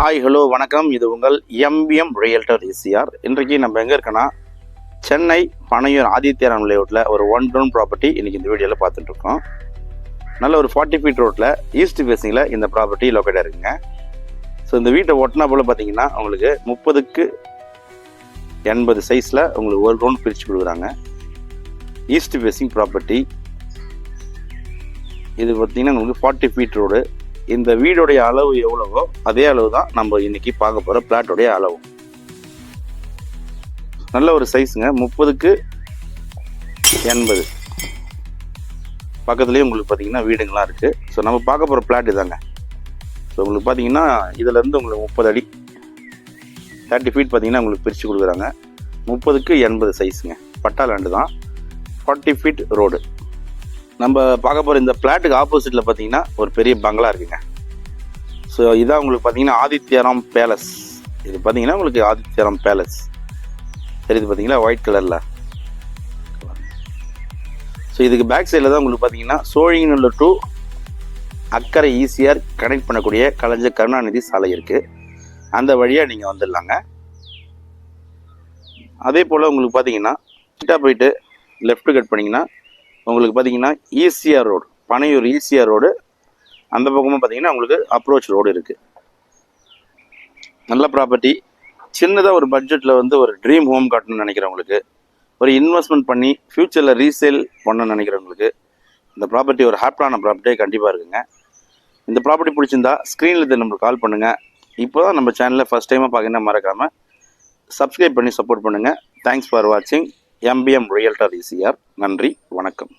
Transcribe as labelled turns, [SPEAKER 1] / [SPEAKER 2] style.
[SPEAKER 1] Hi hello வணக்கம். இது உங்கள் எம்பிஎம் ரியல்டர் ஈசிஆர். இன்றைக்கு நம்ம எங்கே இருக்கோன்னா சென்னை பனையூர் ஆதித்யாராம் லேஅவுட்டில் ஒரு 1 டவுன் ப்ராப்பர்ட்டி இன்றைக்கி இந்த வீடியோவில் பார்த்துட்ருக்கோம். நல்ல ஒரு 40 ஃபீட் ரோட்டில் ஈஸ்ட் ஃபேஸிங்கில் இந்த ப்ராப்பர்ட்டி லொக்கேட்டாக இருக்குங்க. ஸோ இந்த வீட்டை ஒட்டினா போல் பார்த்தீங்கன்னா உங்களுக்கு 30க்கு 80 சைஸில் உங்களுக்கு ஒரு ரவுண்ட் பிரித்து கொடுக்குறாங்க. ஈஸ்ட் ஃபேஸிங் ப்ராப்பர்ட்டி இது பார்த்தீங்கன்னா உங்களுக்கு 40 ஃபீட் ரோடு. இந்த வீடுடைய அளவு எவ்வளவோ அதே அளவு தான் நம்ம இன்னைக்கு பார்க்க போகிற பிளாட்டோடைய அளவு. நல்ல ஒரு சைஸுங்க, 30க்கு 80 பக்கத்துலேயே உங்களுக்கு பார்த்தீங்கன்னா வீடுங்களாம் இருக்குது. ஸோ நம்ம பார்க்க போகிற பிளாட் இதாங்க. ஸோ உங்களுக்கு பார்த்தீங்கன்னா இதிலேருந்து உங்களுக்கு 30 அடி 30 ஃபீட் பார்த்தீங்கன்னா உங்களுக்கு பிரித்து கொடுக்குறாங்க. 30க்கு 80 சைஸுங்க, பட்டா லேண்டு தான், 40 ஃபீட் ரோடு. நம்ம பார்க்க போகிற இந்த பிளாட்டுக்கு ஆப்போசிட்டில் பார்த்தீங்கன்னா ஒரு பெரிய பங்களா இருக்குங்க. ஸோ இதான் உங்களுக்கு பார்த்தீங்கன்னா ஆதித்யாராம் பேலஸ். இது பார்த்தீங்கன்னா உங்களுக்கு ஆதித்யாராம் பேலஸ் தெரியுது பார்த்தீங்களா, ஒயிட் கலரில். ஸோ இதுக்கு பேக் சைடில் தான் உங்களுக்கு பார்த்தீங்கன்னா சோழிங்கநல்லூர் டு அக்கரை ஈசிஆர் கனெக்ட் பண்ணக்கூடிய கலைஞர் கருணாநிதி சாலை இருக்குது. அந்த வழியாக நீங்கள் வந்துடலாங்க. அதே போல் உங்களுக்கு பார்த்தீங்கன்னா கிட்டா போயிட்டு லெஃப்ட் கட் பண்ணிங்கன்னா உங்களுக்கு பார்த்தீங்கன்னா ECR road, Panaiyur ECR road, அந்த பக்கமும் பார்த்தீங்கன்னா உங்களுக்கு அப்ரோச் ரோடு இருக்குது. நல்ல ப்ராப்பர்ட்டி. சின்னதாக ஒரு பட்ஜெட்டில் வந்து ஒரு ட்ரீம் ஹோம் கட்டணும்னு நினைக்கிறவங்களுக்கு, ஒரு இன்வெஸ்ட்மெண்ட் பண்ணி ஃப்யூச்சரில் ரீசேல் பண்ணணும்னு நினைக்கிறவங்களுக்கு இந்த ப்ராப்பர்ட்டி ஒரு ஹாப்பியான ப்ராப்பர்ட்டியே கண்டிப்பாக இருக்குங்க. இந்த ப்ராப்பர்ட்டி பிடிச்சிருந்தா ஸ்க்ரீனில் இது நம்மளுக்கு கால் பண்ணுங்கள். இப்போ தான் நம்ம சேனலில் ஃபஸ்ட் டைமாக பார்க்கணுன்னா மறக்காமல் சப்ஸ்கிரைப் பண்ணி சப்போர்ட் பண்ணுங்கள். தேங்க்ஸ் ஃபார் வாட்சிங் எம்பிஎம் ரியல்டர் ஈசிஆர். நன்றி, வணக்கம்.